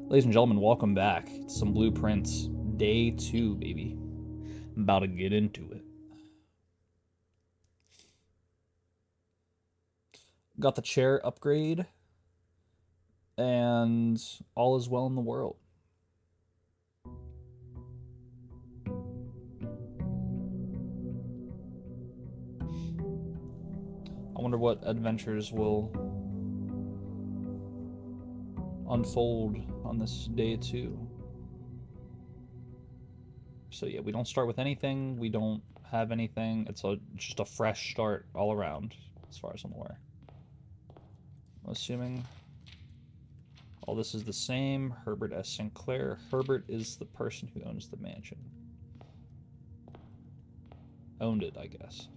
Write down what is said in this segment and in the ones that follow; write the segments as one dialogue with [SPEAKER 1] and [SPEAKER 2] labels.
[SPEAKER 1] Ladies and gentlemen, welcome back to some blueprints. Day 2, baby. I'm about to get into it. Got the chair upgrade, and all is well in the world. I wonder what adventures will unfold on this day 2. So yeah, we don't start with anything. We don't have anything. It's just a fresh start all around, as far as I'm aware. I'm assuming all this is the same. Herbert S. Sinclair. Herbert is the person who owns the mansion. Owned it, I guess.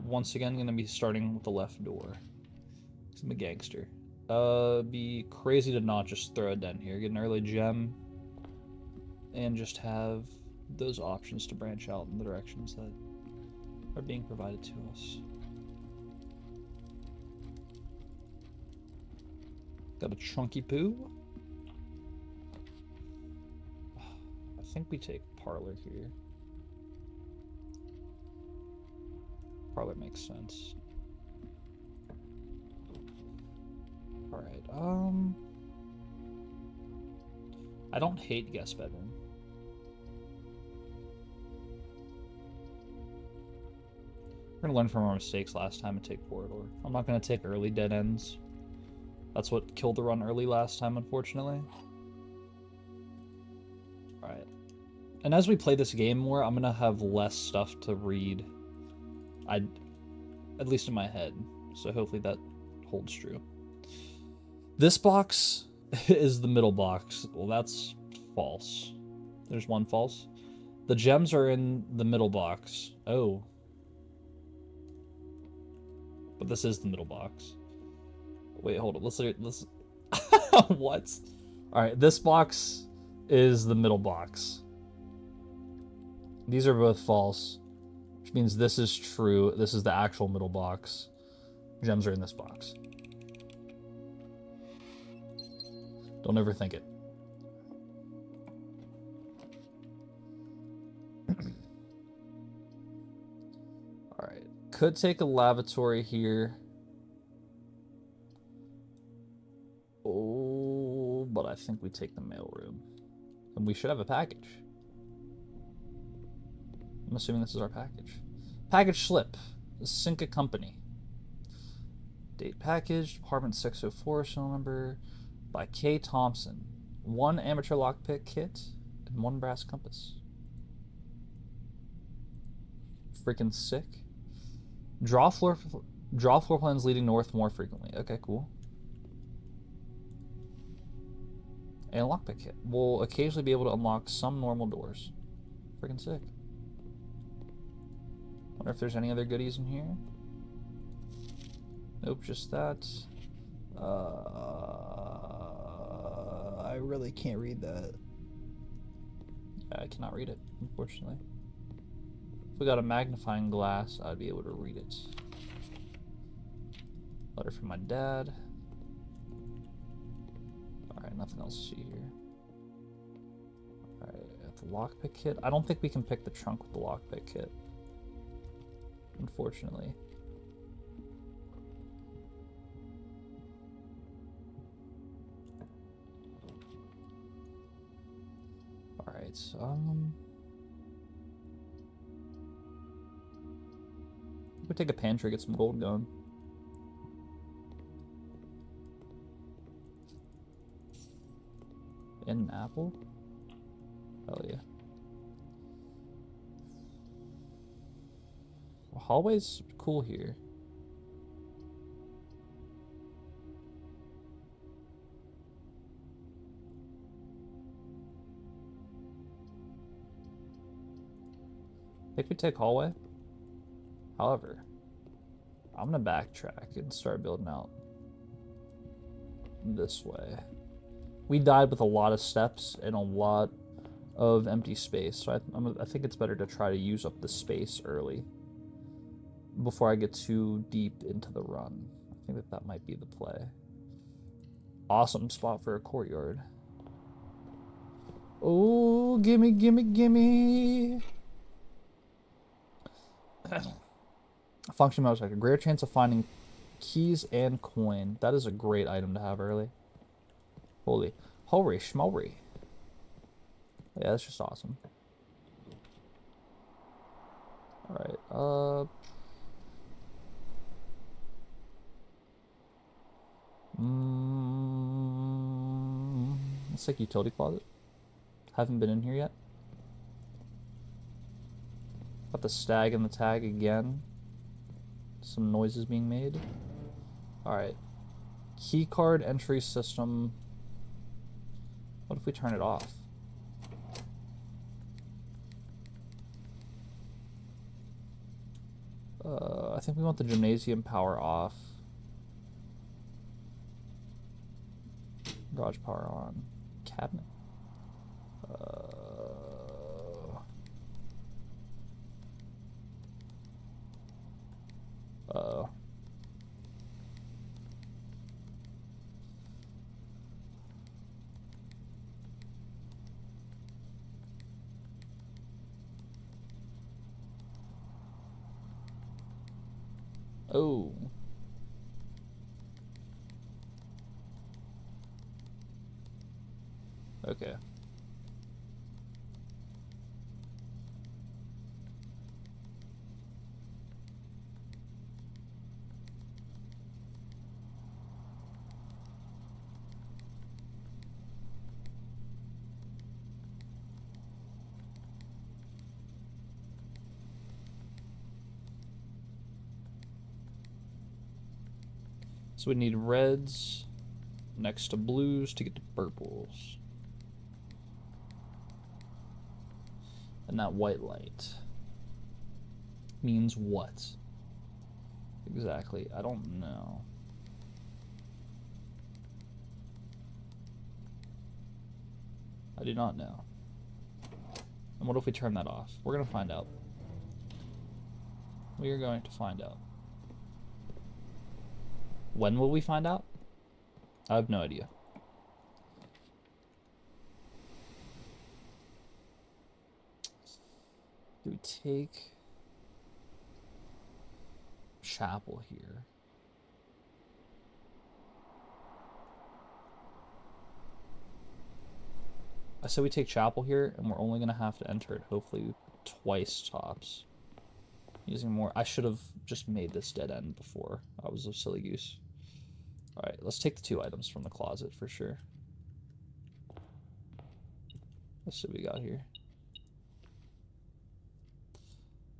[SPEAKER 1] Once again, gonna be starting with the left door. I'm a gangster. Be crazy to not just throw a dent here. Get an early gem, and just have those options to branch out in the directions that are being provided to us. Got a chunky poo. I think we take parlor here. Parlor makes sense. Alright, I don't hate guest bedroom. We're gonna learn from our mistakes last time and take corridor. I'm not gonna take early dead ends. That's what killed the run early last time, unfortunately. Alright. And as we play this game more, I'm gonna have less stuff to read. At least in my head. So hopefully that holds true. This box is the middle box. Well, that's false. There's one false. The gems are in the middle box. Oh. But this is the middle box. Wait, hold on. Let's what? Alright, this box is the middle box. These are both false, which means this is true. This is the actual middle box. Gems are in this box. Don't overthink it. Alright. Could take a lavatory here. Oh, but I think we take the mailroom. And we should have a package. I'm assuming this is our package. Package slip. Sync a company. Date package. Department 604. Serial number. By K. Thompson. 1 amateur lockpick kit and 1 brass compass. Freaking sick. Draw floor plans leading north more frequently. Okay, cool. And a lockpick kit. We'll occasionally be able to unlock some normal doors. Freaking sick. Wonder if there's any other goodies in here. Nope, just that. I really can't read that. Yeah, I cannot read it, unfortunately. If we got a magnifying glass, I'd be able to read it. Letter from my dad. Alright, nothing else to see here. Alright, the lockpick kit. I don't think we can pick the trunk with the lockpick kit, unfortunately. Alright, we take a pantry, get some gold going. And an apple? Hell yeah. The hallway's cool here. I think we take hallway. However, I'm gonna backtrack and start building out this way. We died with a lot of steps and a lot of empty space, so I think it's better to try to use up the space early before I get too deep into the run. I think that might be the play. Awesome spot for a courtyard. Oh, gimme, gimme, gimme. Function mouse detector. Greater chance of finding keys and coin. That is a great item to have early. Holy schmoly. Yeah, that's just awesome. Alright, let's take utility closet. Haven't been in here yet. Got the stag and the tag again. Some noises being made. Alright. Keycard entry system. What if we turn it off? I think we want the gymnasium power off. Garage power on. Cabinet. Oh. Okay. So we need reds next to blues to get to purples. And that white light means what? Exactly, I don't know. I do not know. And what if we turn that off? We're gonna find out. We are going to find out. When will we find out? I have no idea. Do we take chapel here? I said we take chapel here, and we're only gonna have to enter it hopefully twice tops. Using more. I should have just made this dead end before. I was a silly goose. Alright, let's take the 2 items from the closet for sure. Let's see what we got here.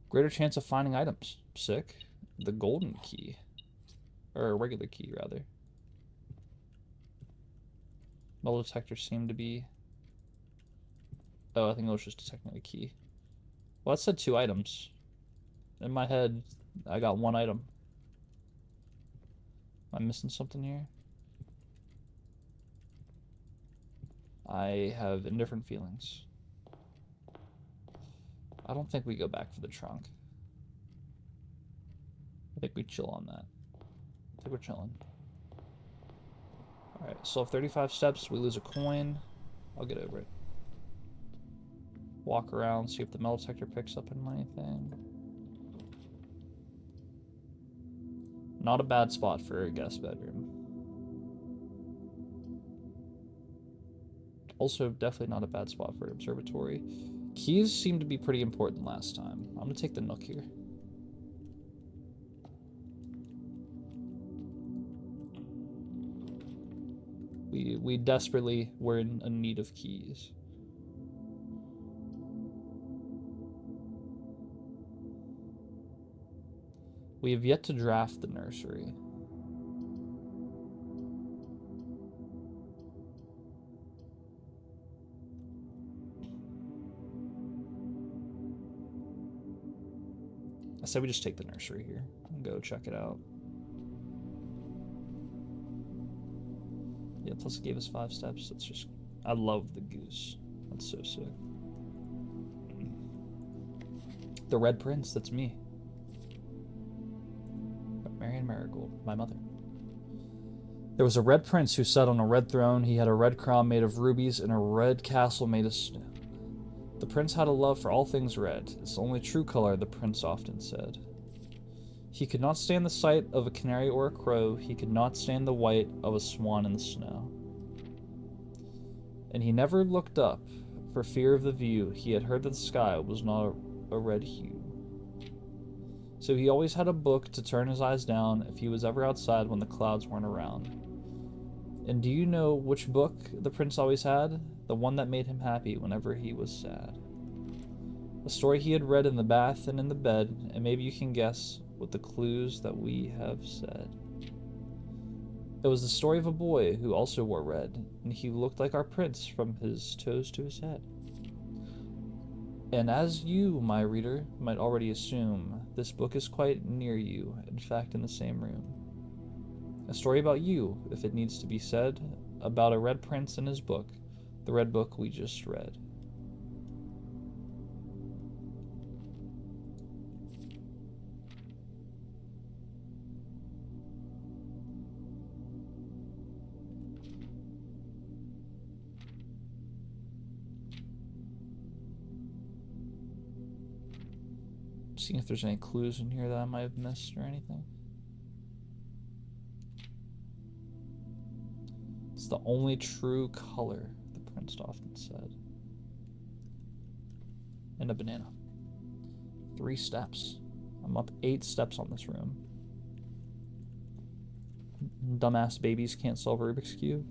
[SPEAKER 1] Greater chance of finding items. Sick. The golden key. Or a regular key, rather. Metal detectors seem to be... Oh, I think it was just detecting a key. Well, that said 2 items. In my head, I got 1 item. Am I missing something here? I have indifferent feelings. I don't think we go back for the trunk. I think we chill on that. I think we're chilling. Alright, so 35 steps, we lose a coin. I'll get over it. Walk around, see if the metal detector picks up on anything. Not a bad spot for a guest bedroom. Also, definitely not a bad spot for an observatory. Keys seemed to be pretty important last time. I'm gonna take the nook here. We desperately were in need of keys. We have yet to draft the nursery. I said we just take the nursery here and go check it out. Yeah, plus it gave us 5 steps. That's just... I love the goose. That's so sick. The Red Prince, that's me. Marian Marigold, my mother. There was a red prince who sat on a red throne. He had a red crown made of rubies and a red castle made of snow. The prince had a love for all things red. It's the only true color, the prince often said. He could not stand the sight of a canary or a crow. He could not stand the white of a swan in the snow. And he never looked up for fear of the view. He had heard that the sky was not a red hue. So he always had a book to turn his eyes down if he was ever outside when the clouds weren't around. And do you know which book the prince always had? The one that made him happy whenever he was sad. A story he had read in the bath and in the bed, and maybe you can guess with the clues that we have said. It was the story of a boy who also wore red, and he looked like our prince from his toes to his head. And as you, my reader, might already assume, this book is quite near you, in fact in the same room. A story about you, if it needs to be said, about a red prince and his book, the red book we just read. Seeing if there's any clues in here that I might have missed or anything. It's the only true color, the prince often said. And a banana. 3 steps. I'm up 8 steps on this room. Dumbass babies can't solve Rubik's Cube.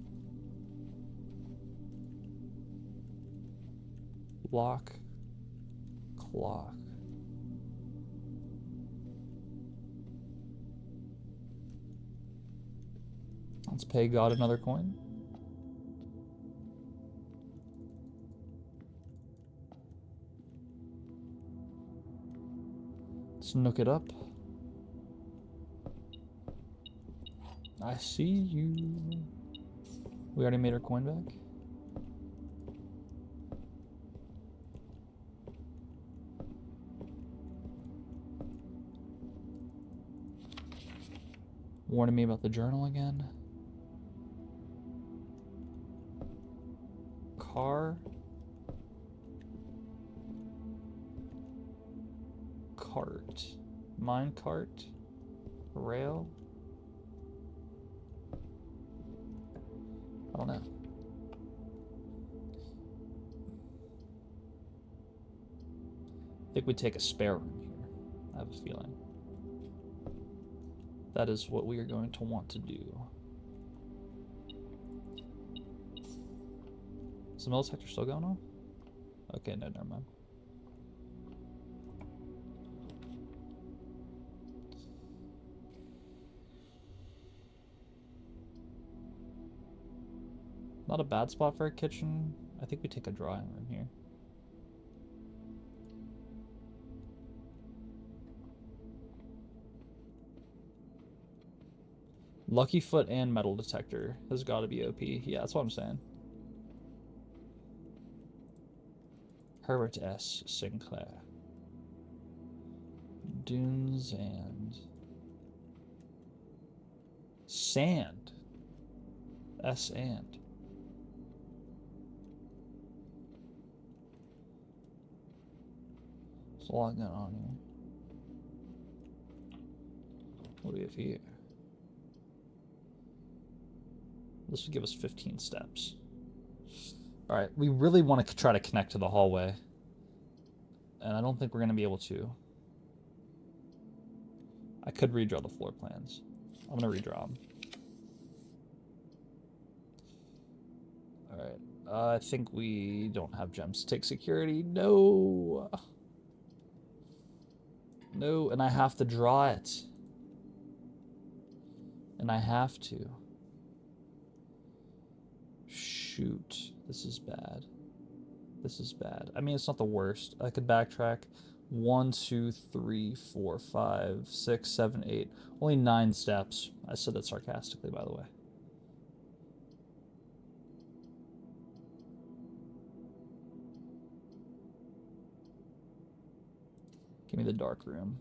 [SPEAKER 1] Lock. Clock. Let's pay God another coin. Let's nook it up. I see you. We already made our coin back. Warning me about the journal again. Car. Cart. Mine cart. Rail. I don't know. I think we take a spare room here. I have a feeling. That is what we are going to want to do. Is the metal detector still going on? Okay, no, never mind. Not a bad spot for a kitchen. I think we take a drawing room here. Lucky foot and metal detector has got to be OP. Yeah, that's what I'm saying. Herbert S. Sinclair. Dunes and sand. S and. There's a lot going on here. What do we have here? This would give us 15 steps. Alright, we really want to try to connect to the hallway. And I don't think we're going to be able to. I could redraw the floor plans. I'm going to redraw them. Alright, I think we don't have gems to take security. No! No, and I have to draw it. And I have to. Shoot. This is bad. This is bad. I mean, it's not the worst. I could backtrack. 1, 2, 3, 4, 5, 6, 7, 8. Only 9 steps. I said that sarcastically, by the way. Give me the dark room.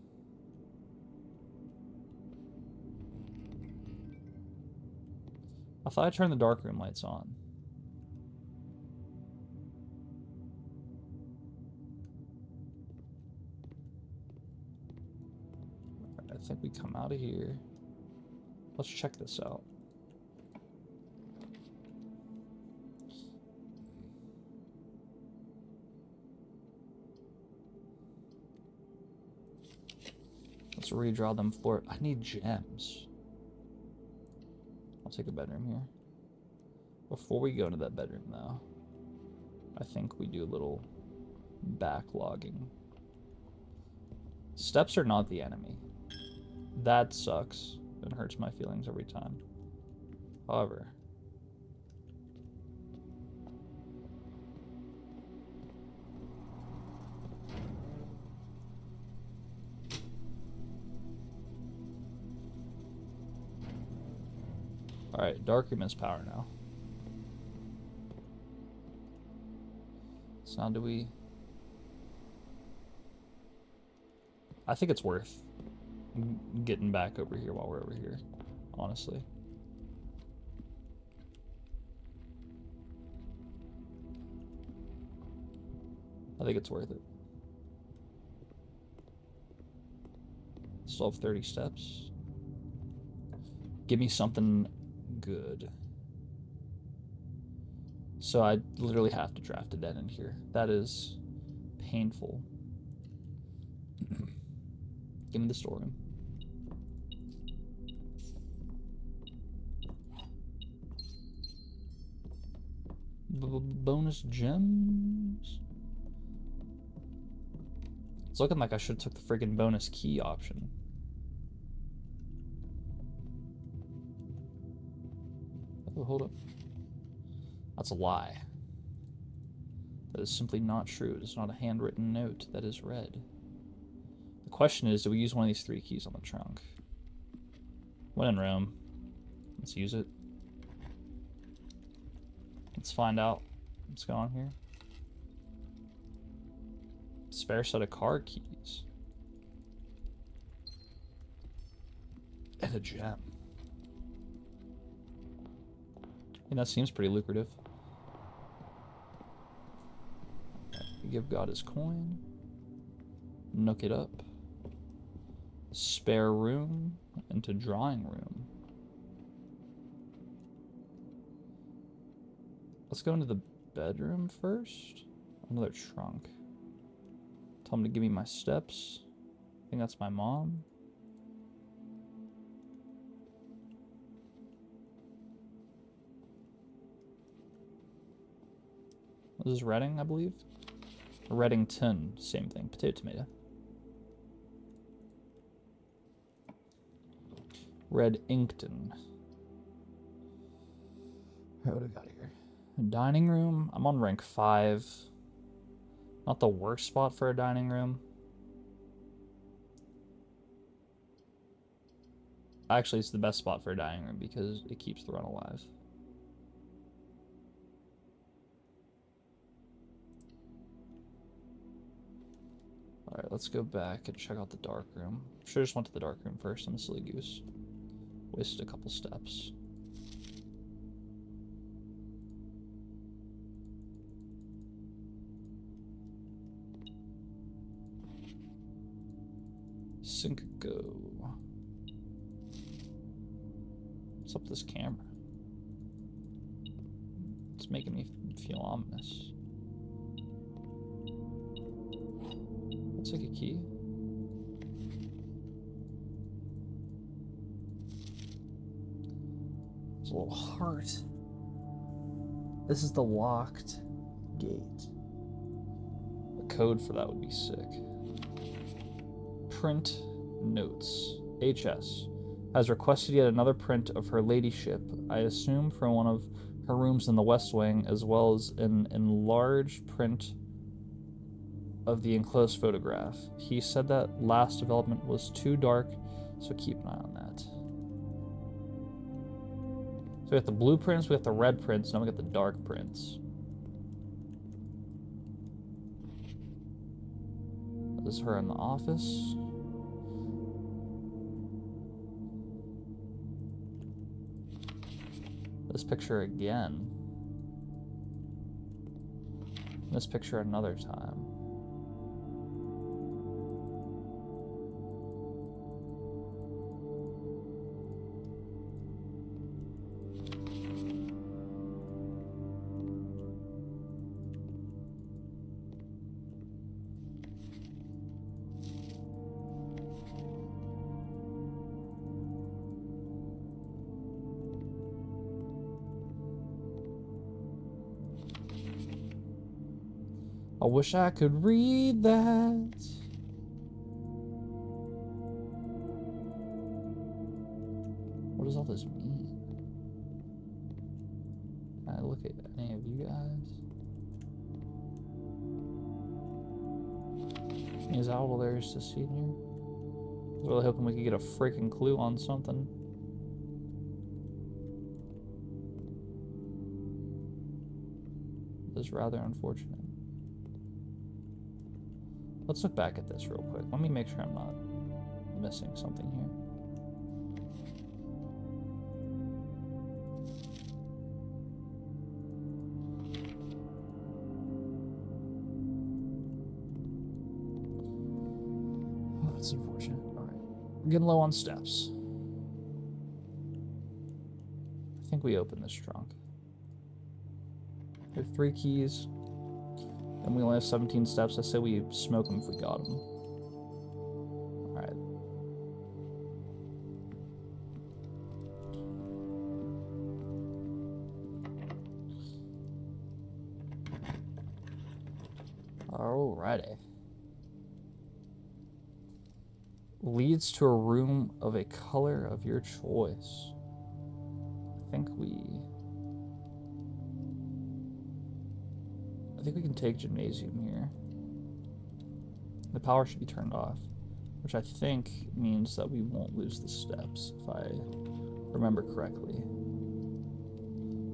[SPEAKER 1] I thought I turned the darkroom lights on. I think we come out of here. Let's check this out. Let's redraw them floor. I need gems. I'll take a bedroom here. Before we go into that bedroom, though, I think we do a little backlogging. Steps are not the enemy. That sucks and hurts my feelings every time. However, alright, darkroom is power now. So now do we... I think it's worth getting back over here while we're over here, honestly. I think it's worth it. Still have 30 steps. Give me something good. So I literally have to draft a dead end here. That is painful. Give me the storeroom. Bonus gems. It's looking like I should have took the friggin' bonus key option. Oh, hold up. That's a lie. That is simply not true. It is not a handwritten note that is read. The question is, do we use one of these 3 keys on the trunk? When in Rome, let's use it. Let's find out what's going on here. Spare set of card keys. And a gem. And that seems pretty lucrative. Give God his coin. Nook it up. Spare room into drawing room. Let's go into the bedroom first. Another trunk. Tell him to give me my steps. I think that's my mom. This is Reading, I believe. Reddington, same thing. Potato, tomato. Reddington. What do we got here? Dining room. I'm on rank 5. Not the worst spot for a dining room. Actually, it's the best spot for a dining room because it keeps the run alive. Alright, let's go back and check out the dark room. Should've just went to the dark room first. I'm a silly goose. Wasted a couple steps. Sync go. What's up with this camera? It's making me feel ominous. Let's take a key. It's a little heart. This is the locked gate. The code for that would be sick. Print notes. HS has requested yet another print of her ladyship, I assume from one of her rooms in the West Wing, as well as an enlarged print of the enclosed photograph. He said that last development was too dark, so keep an eye on that. So we got the blueprints, we got the red prints, now we got the dark prints. This is her in the office. This picture again. This picture another time. I wish I could read that. What does all this mean? Can I look at any of you guys? Is Owl there's to see here? I was really hoping we could get a freaking clue on something. This is rather unfortunate. Let's look back at this real quick. Let me make sure I'm not missing something here. Oh, that's unfortunate. Alright. We're getting low on steps. I think we opened this trunk. We have 3 keys. And we only have 17 steps. I say we smoke them if we got them. Alright. Alrighty. Leads to a room of a color of your choice. I think we can take gymnasium here. The power should be turned off, which I think means that we won't lose the steps, if I remember correctly.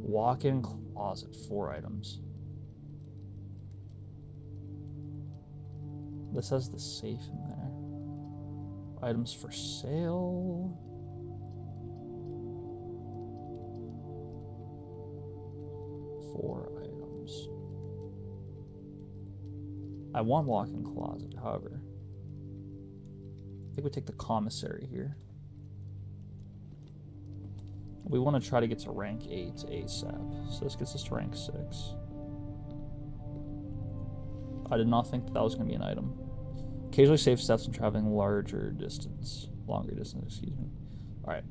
[SPEAKER 1] Walk-in closet, 4 items. This has the safe in there. Items for sale. Four items. I want walk-in closet, however. I think we take the commissary here. We want to try to get to rank 8 ASAP. So this gets us to rank 6. I did not think that was going to be an item. Occasionally save steps when traveling longer distance, excuse me. Alright.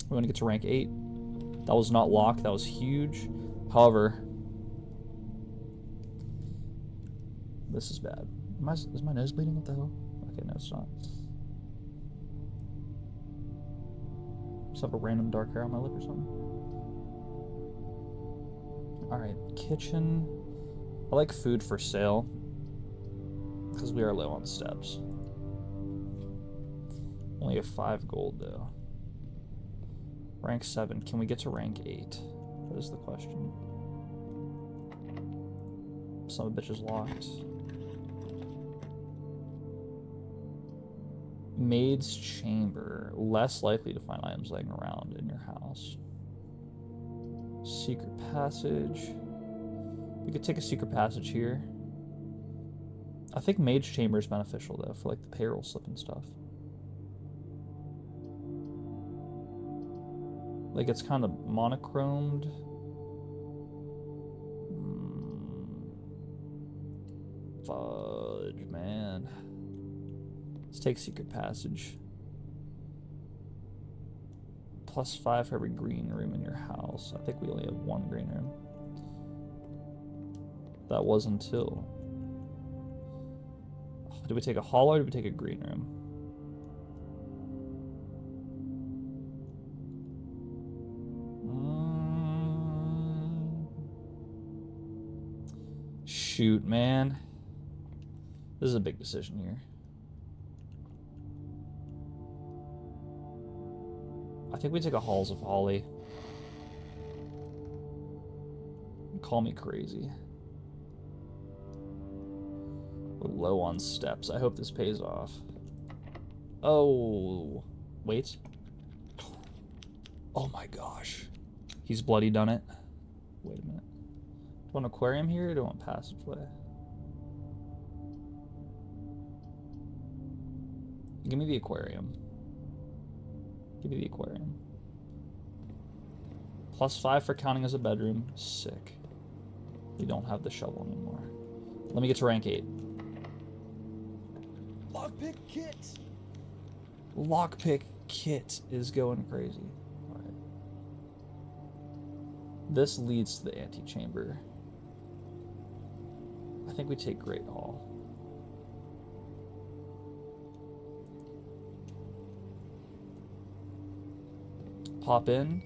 [SPEAKER 1] We want to get to rank 8. That was not locked, that was huge. However, this is bad. Is my nose bleeding? What the hell? Okay, no, it's not. Just have a random dark hair on my lip or something. Alright, kitchen. I like food for sale, because we are low on steps. Only have 5 gold, though. Rank 7. Can we get to rank 8? That is the question. Some of the bitch is locked. Maid's chamber. Less likely to find items laying around in your house. Secret passage. We could take a secret passage here. I think maid's chamber is beneficial though for like the payroll slip and stuff. Like it's kind of monochromed. Fudge, man. Let's take secret passage. +5 for every green room in your house. I think we only have 1 green room. That was until... Did we take a hall or did we take a green room? Shoot, man. This is a big decision here. I think we take a Halls of Holly. Call me crazy. We're low on steps. I hope this pays off. Oh, wait. Oh my gosh. He's bloody done it. Wait a minute. Do I want an aquarium here or do I want passageway? Give me the aquarium. Give me the aquarium. +5 for counting as a bedroom. Sick. We don't have the shovel anymore. Let me get to rank 8.
[SPEAKER 2] Lockpick kit!
[SPEAKER 1] Lockpick kit is going crazy. Alright. This leads to the antechamber. I think we take Great Hall. Pop in.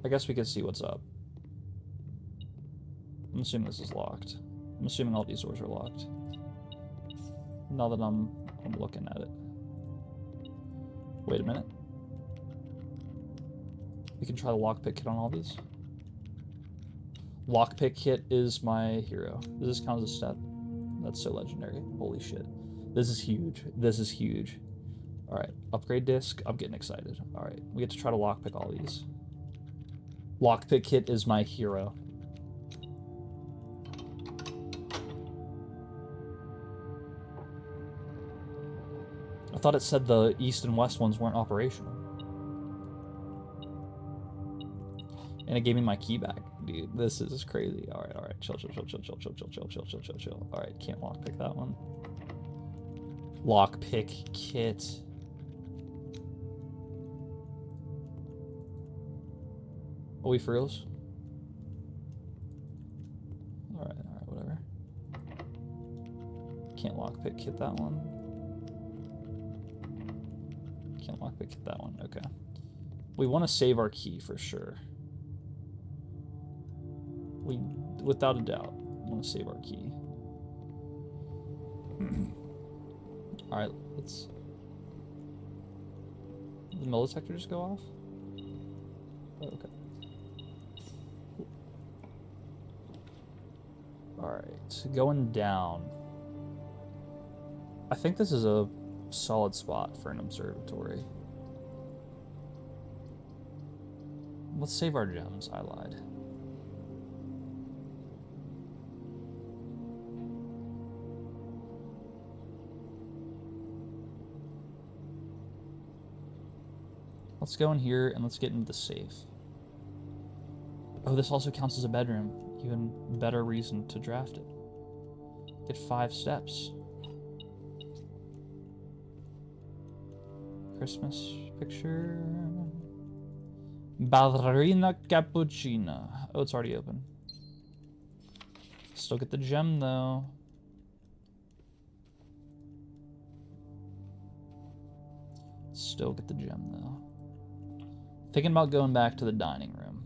[SPEAKER 1] I guess we can see what's up. I'm assuming this is locked. I'm assuming all these doors are locked. Now that I'm looking at it. Wait a minute. We can try the lockpick kit on all these. Lockpick kit is my hero. Does this count as a step? That's so legendary. Holy shit. This is huge. This is huge. Alright. Upgrade disc. I'm getting excited. Alright. We get to try to lockpick all these. Lockpick kit is my hero. I thought it said the east and west ones weren't operational. And it gave me my key back. Dude, this is crazy. Alright, alright. Chill. Alright, can't lockpick that one. Lockpick kit. Are we for reals? Alright, whatever. Can't lockpick kit that one. Can't lockpick kit that one. Okay. We want to save our key for sure. We, without a doubt, want to save our key. Alright, let's... Did the metal detector just go off? Oh, okay. Alright, going down. I think this is a solid spot for an observatory. Let's save our gems. I lied. Let's go in here and let's get into the safe. Oh, this also counts as a bedroom. Even better reason to draft it. Get 5 steps. Christmas picture. Ballerina cappuccina. Oh, it's already open. Still get the gem though. Still get the gem though. Thinking about going back to the dining room.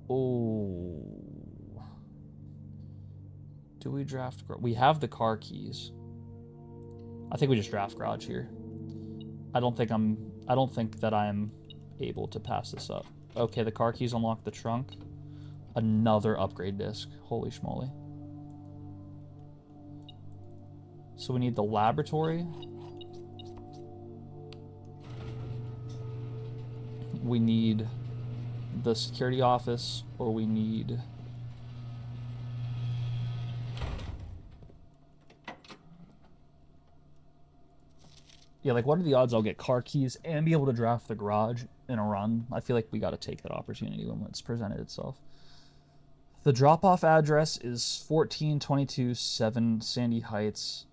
[SPEAKER 1] Oh. Do we draft? We have the car keys. I think we just draft garage here. I don't think that I'm able to pass this up. Okay, the car keys unlock the trunk. Another upgrade disc. Holy schmoly. So we need the laboratory. We need the security office, or we need... Yeah, like, what are the odds I'll get car keys and be able to draft the garage in a run? I feel like we got to take that opportunity when it's presented itself. The drop-off address is 14227 7 Sandy Heights,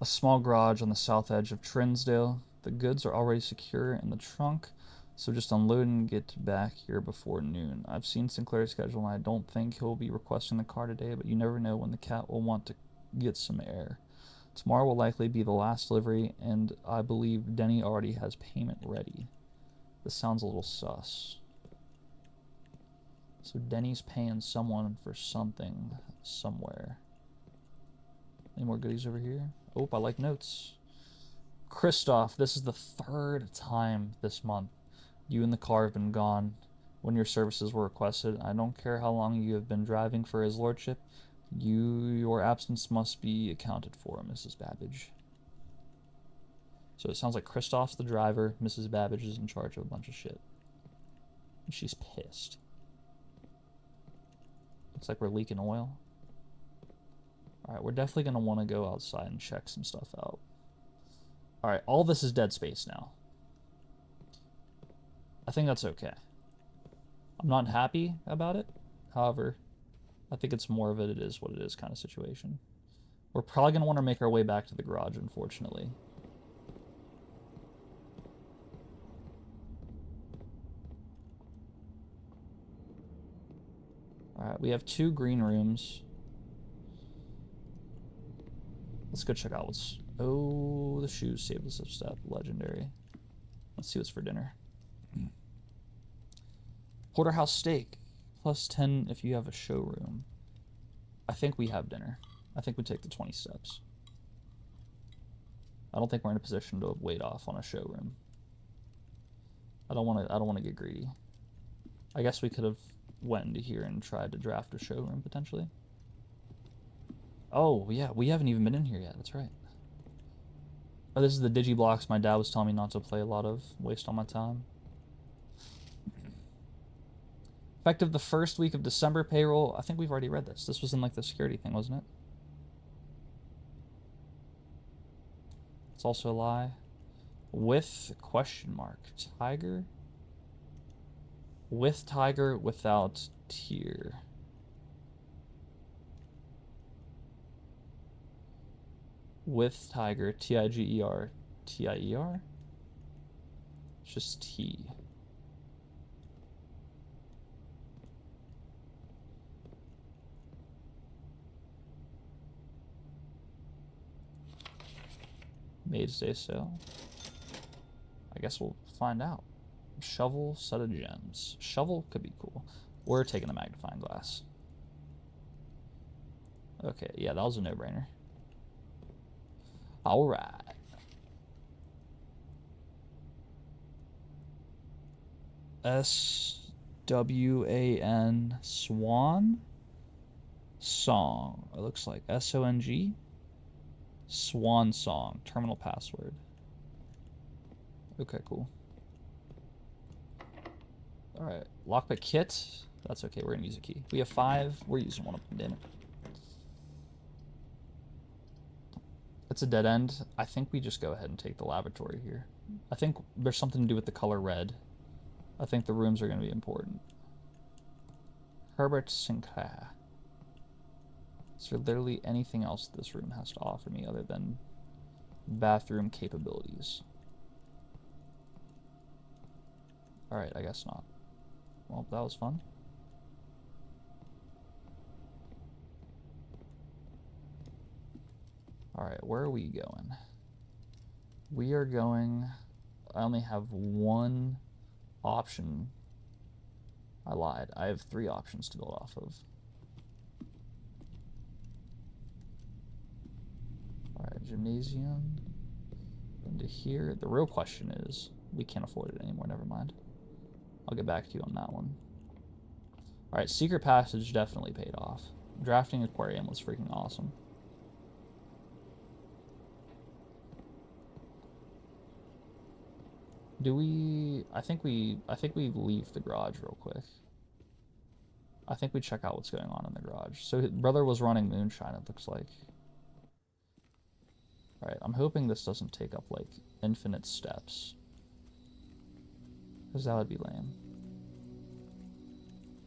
[SPEAKER 1] a small garage on the south edge of Trinsdale. The goods are already secure in the trunk, so just unload and get back here before noon. I've seen Sinclair's schedule, and I don't think he'll be requesting the car today, but you never know when the cat will want to get some air. Tomorrow will likely be the last delivery, and I believe Denny already has payment ready. This sounds a little sus. So Denny's paying someone for something somewhere. Any more goodies over here? Oh, I like notes. Christoph, this is the 3rd time this month you and the car have been gone when your services were requested. I don't care how long you have been driving for his lordship. Your absence must be accounted for, Mrs. Babbage. So it sounds like Kristoff's the driver, Mrs. Babbage is in charge of a bunch of shit. And she's pissed. Looks like we're leaking oil. Alright, we're definitely going to want to go outside and check some stuff out. Alright, all this is dead space now. I think that's okay. I'm not happy about it. However, I think it's more of it is what it is kind of situation. We're probably going to want to make our way back to the garage, unfortunately. Alright, we have 2 green rooms. Let's go check out what's... Oh, the shoes saved us a step. Legendary. Let's see what's for dinner. Porterhouse steak. Plus 10 if you have a showroom. I think we have dinner. I think we take the 20 steps. I don't think we're in a position to wait off on a showroom. I don't want to get greedy. I guess we could have went into here and tried to draft a showroom potentially. Oh, yeah, we haven't even been in here yet. That's right. Oh, this is the Digiblocks my dad was telling me not to play a lot of. Waste all my time. Effective the first week of December payroll. I think we've already read this. This was in like the security thing, wasn't it? It's also a lie. With question mark. Tiger? With tiger, without tier. With tiger, T-I-G-E-R, T-I-E-R? It's just T. Maid's Day sale. I guess we'll find out. Shovel, set of gems. Shovel could be cool. We're taking a magnifying glass. Okay, yeah, that was a no-brainer. Alright. S-W-A-N Swan? Song. It looks like S-O-N-G? Swan Song. Terminal password. Okay, cool. Alright. Lockpick kit. That's okay, we're gonna use a key. We have 5. We're using one of them, damn it. It's a dead end. I think we just go ahead and take the laboratory here. I think there's something to do with the color red. I think the rooms are going to be important. Herbert Sinclair. Is there literally anything else this room has to offer me other than bathroom capabilities? Alright, I guess not. Well, that was fun. Alright, where are we going? We are going... I only have 1 option. I lied. I have 3 options to build off of. Alright, gymnasium. Into here. The real question is, we can't afford it anymore, never mind. I'll get back to you on that one. Alright, secret passage definitely paid off. Drafting aquarium was freaking awesome. Do we... I think we leave the garage real quick. I think we check out what's going on in the garage. So his brother was running moonshine, it looks like. Alright, I'm hoping this doesn't take up, like, infinite steps. Because that would be lame.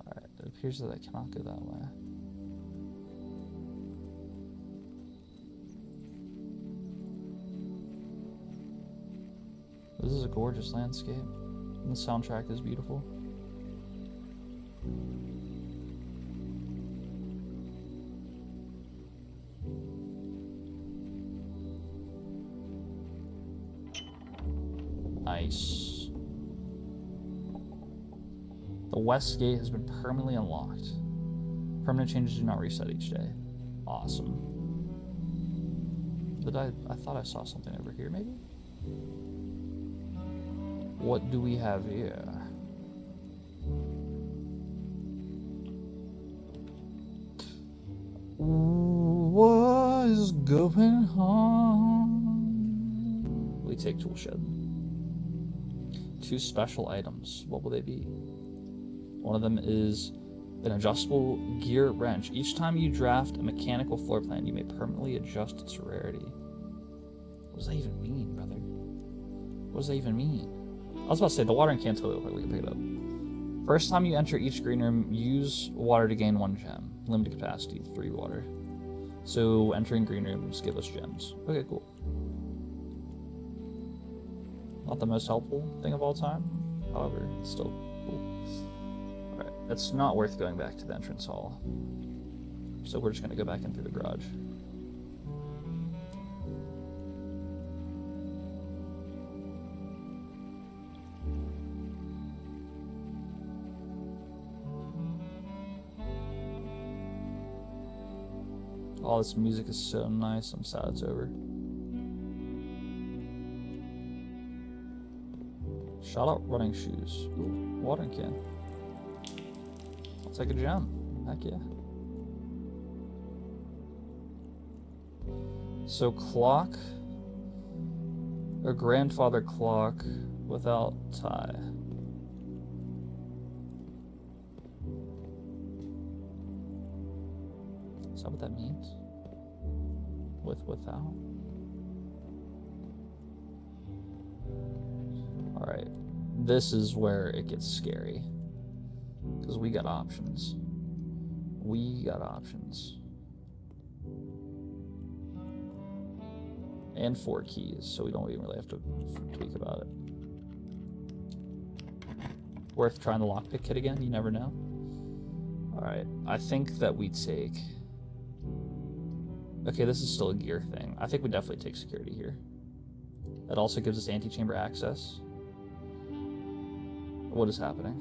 [SPEAKER 1] Alright, it appears that I cannot go that way. This is a gorgeous landscape. And the soundtrack is beautiful. Nice. The west gate has been permanently unlocked. Permanent changes do not reset each day. Awesome. I thought I saw something over here, maybe? What do we have here? What is going on? We take tool shed. 2 special items. What will they be? One of them is an adjustable gear wrench. Each time you draft a mechanical floor plan, you may permanently adjust its rarity. What does that even mean, brother? What does that even mean? I was about to say, the watering can totally look like we can pick it up. First time you enter each green room, use water to gain 1 gem. Limited capacity, 3 water. So entering green rooms give us gems. Okay, cool. Not the most helpful thing of all time. However, it's still cool. Alright, it's not worth going back to the entrance hall. So we're just going to go back in through the garage. Oh, this music is so nice. I'm sad it's over. Shout out running shoes. Ooh, watering can. I'll take a gem. Heck yeah. So clock. A grandfather clock without tie. Is that what that means? Without? Alright. This is where it gets scary. Because we got options. We got options. And 4 keys, so we don't even really have to tweak about it. Worth trying the lockpick kit again? You never know. Alright, I think that we take... Okay, this is still a gear thing. I think we definitely take security here. That also gives us antechamber access. What is happening?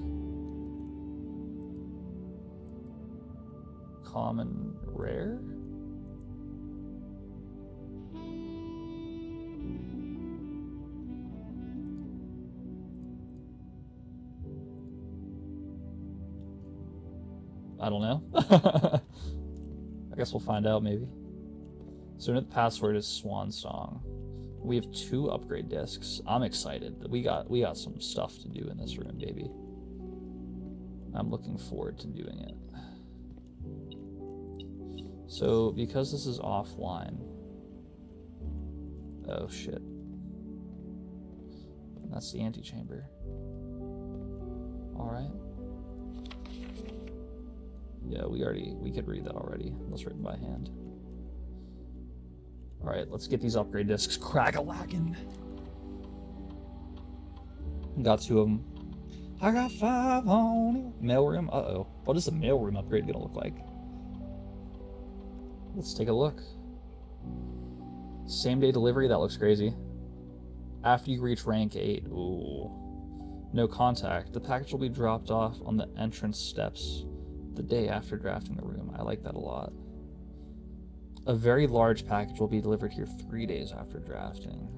[SPEAKER 1] Common rare? I don't know. I guess we'll find out maybe. So the password is Swan Song. We have 2 upgrade discs. I'm excited. We got some stuff to do in this room, baby. I'm looking forward to doing it. So because this is offline. Oh shit. That's the antechamber. Alright. Yeah, we could read that already. That's written by hand. Alright, let's get these upgrade discs crack-a-lackin'. Got 2 of them. I got 5 on it. Mailroom? Uh-oh. What is the mailroom upgrade gonna look like? Let's take a look. Same-day delivery? That looks crazy. After you reach rank 8. Ooh. No contact. The package will be dropped off on the entrance steps the day after drafting the room. I like that a lot. A very large package will be delivered here 3 days after drafting.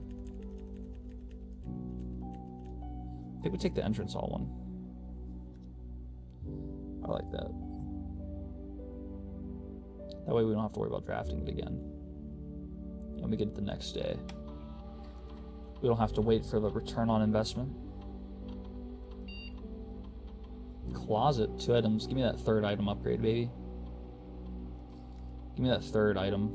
[SPEAKER 1] I think we take the entrance hall one. I like that. That way we don't have to worry about drafting it again. And we get it the next day. We don't have to wait for the return on investment. Closet, 2 items. Give me that 3rd item upgrade, baby. Give me that 3rd item.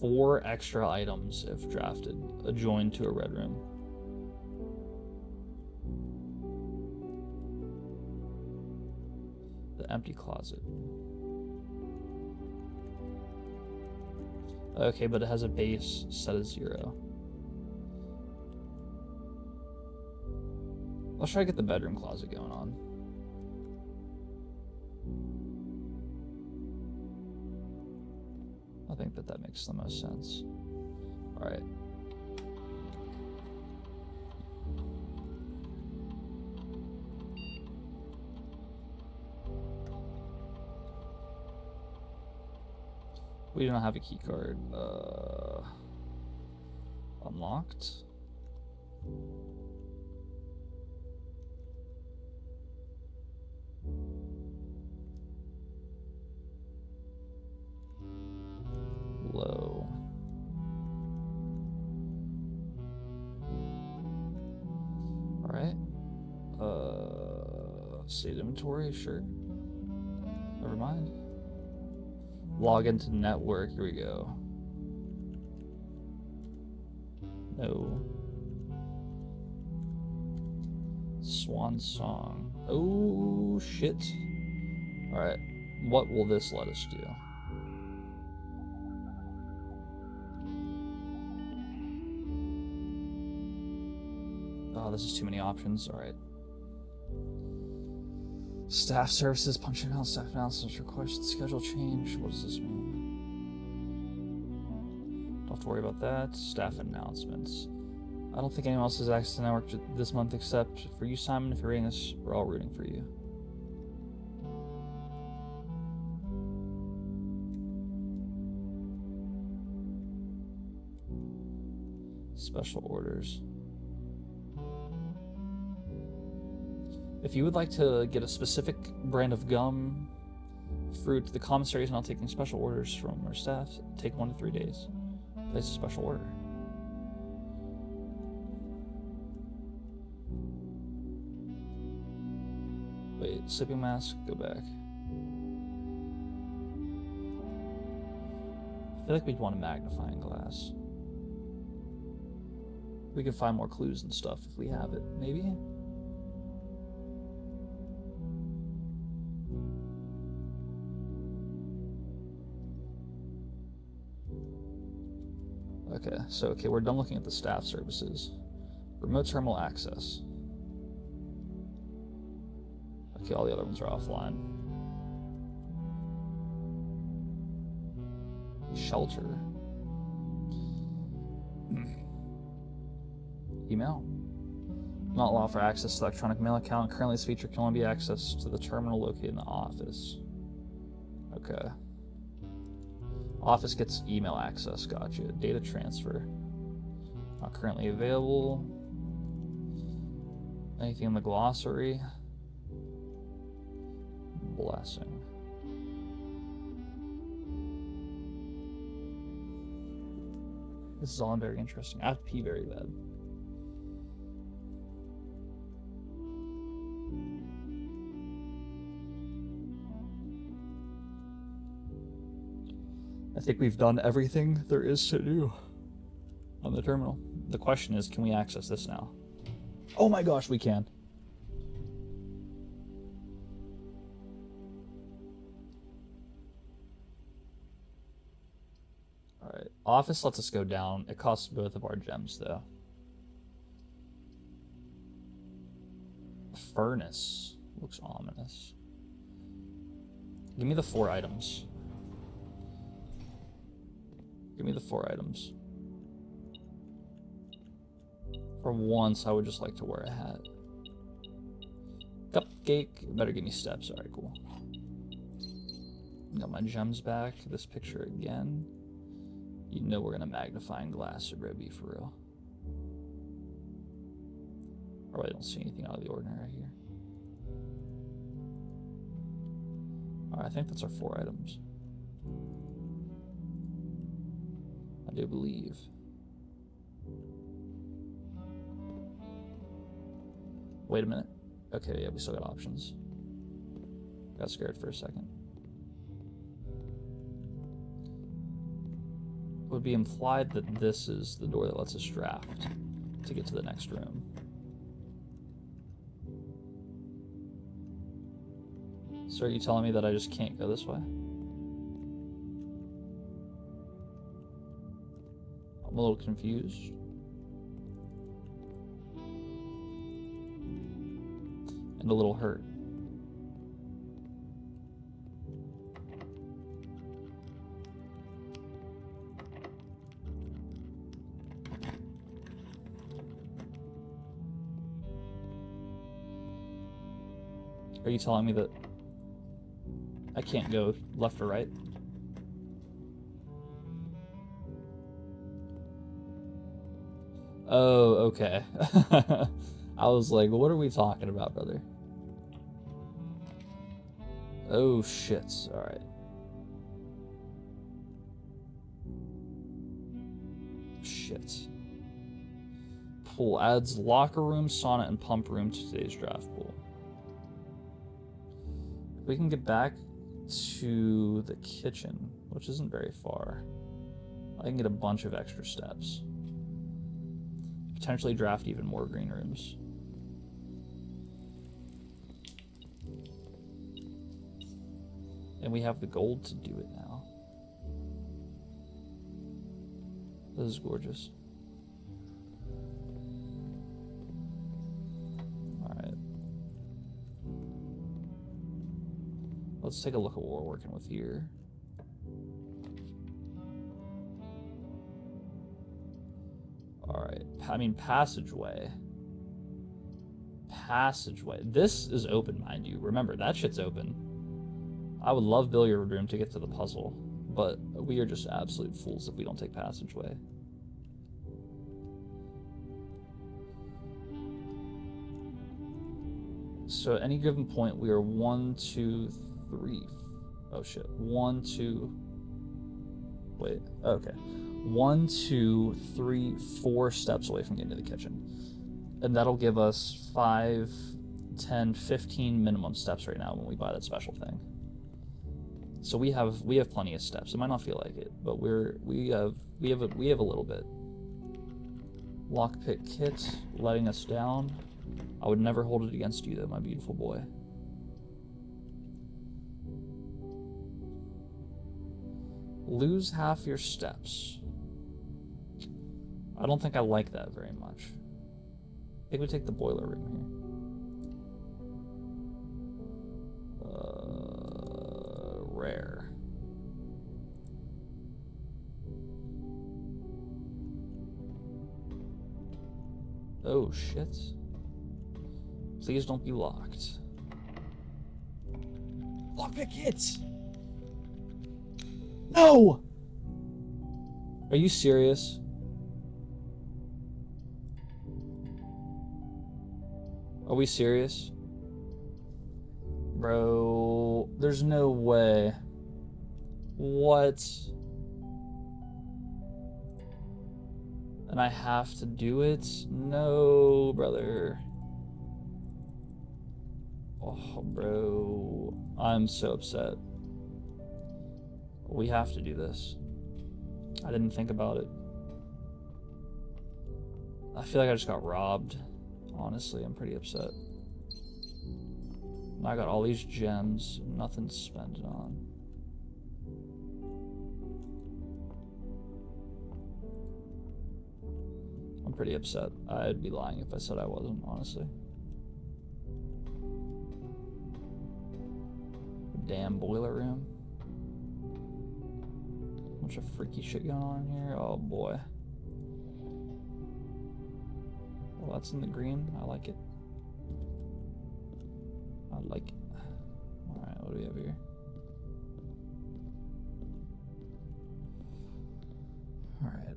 [SPEAKER 1] Four extra items if drafted, adjoined to a red room. The empty closet. Okay, but it has a base set as 0. Let's try to get the bedroom closet going on. I think that makes the most sense. Alright. We don't have a key card. Unlocked. Save inventory, sure. Never mind. Log into network, here we go. No. Swan song. Oh, shit. Alright, what will this let us do? Oh, this is too many options. Alright. Staff services, punching out, staff announcements, request schedule change. What does this mean? Don't have to worry about that. Staff announcements. I don't think anyone else has access to the network this month except for you, Simon. If you're reading this, we're all rooting for you. Special orders. If you would like to get a specific brand of gum, fruit, the commissary is now taking special orders from our staff. Take 1 to 3 days. Place a special order. Wait, sleeping mask, go back. I feel like we'd want a magnifying glass. We could find more clues and stuff if we have it, maybe? Okay, we're done looking at the staff services. Remote terminal access. Okay, all the other ones are offline. Shelter. Email. Not allowed for access to electronic mail account. Currently, this feature can only be accessed to the terminal located in the office. Okay. Office gets email access. Gotcha. Data transfer. Not currently available. Anything in the glossary? Blessing. This is all very interesting. I have to pee very bad. I think we've done everything there is to do on the terminal. The question is, can we access this now? Oh my gosh, we can. Alright, office lets us go down. It costs both of our gems, though. Furnace. Looks ominous. Give me the 4 items. Give me the 4 items. For once, I would just like to wear a hat. Cupcake. Better give me steps. Alright, cool. Got my gems back. This picture again. You know we're gonna magnifying glass it, Ribby, for real. I really don't see anything out of the ordinary here. Alright, I think that's our 4 items. I do believe. Wait a minute. Okay, yeah, we still got options. Got scared for a second. It would be implied that this is the door that lets us draft to get to the next room. So are you telling me that I just can't go this way? I'm a little confused. And a little hurt. Are you telling me that I can't go left or right? Oh, okay. I was like, what are we talking about, brother? Oh, shit. Alright. Shit. Pool adds locker room, sauna, and pump room to today's draft pool. We can get back to the kitchen, which isn't very far. I can get a bunch of extra steps. Potentially draft even more green rooms. And we have the gold to do it now. This is gorgeous. Alright. Let's take a look at what we're working with here. Alright. I mean, passageway. Passageway. This is open, mind you. Remember, that shit's open. I would love billiard room to get to the puzzle, but we are just absolute fools if we don't take passageway. So at any given point, we are 1, 2, 3. Oh shit. 1, 2. Wait. Okay. 1, 2, 3, 4 steps away from getting to the kitchen. And that'll give us 5, 10, 15 minimum steps right now when we buy that special thing. So we have plenty of steps. It might not feel like it, but we have a little bit. Lockpick kit letting us down. I would never hold it against you though, my beautiful boy. Lose half your steps. I don't think I like that very much. I think we take the boiler room here. Rare. Oh shit. Please don't be locked. Lockpick it! No! Are you serious? Are we serious? Bro, there's no way. What? And I have to do it? No, brother. Oh, bro. I'm so upset. We have to do this. I didn't think about it. I feel like I just got robbed. Honestly, I'm pretty upset. And I got all these gems, nothing to spend it on. I'm pretty upset. I'd be lying if I said I wasn't, honestly. Damn boiler room. Bunch of freaky shit going on in here. Oh boy. Well, that's in the green. I like it. I like it. Alright, what do we have here? Alright,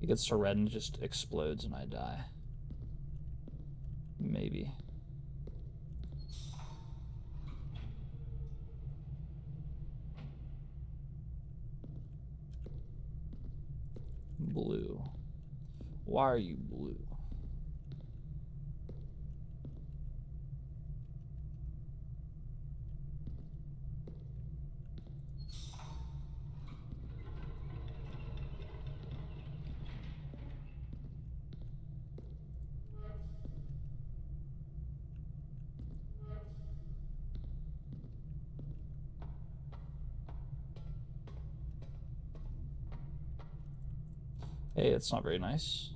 [SPEAKER 1] It gets to red and it just explodes and I die. Maybe. Blue. Why are you blue? Hey, it's not very nice.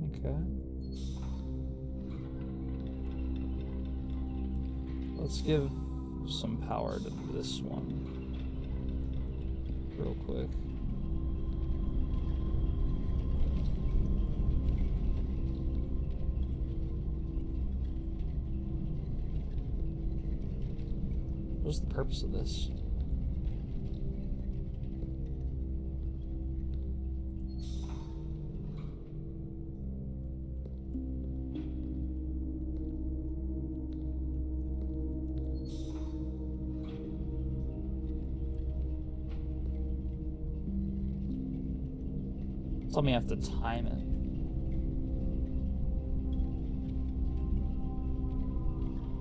[SPEAKER 1] Okay. Let's give some power to this one. Real quick. What's the purpose of this? Tell me I have to time it.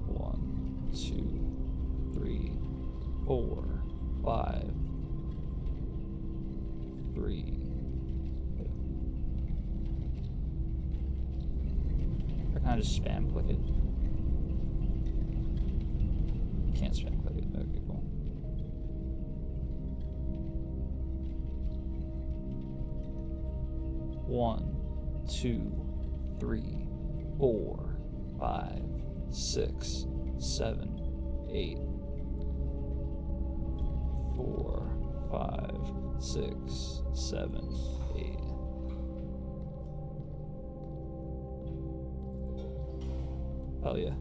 [SPEAKER 1] One, two, 3, 4, 5, 3. Or can I just spam click it? Can't spam click it. Okay, cool. One, 2, 3, 4, 5, 6, 7, 8. 4, 5, 6, 7, 8. Hell yeah.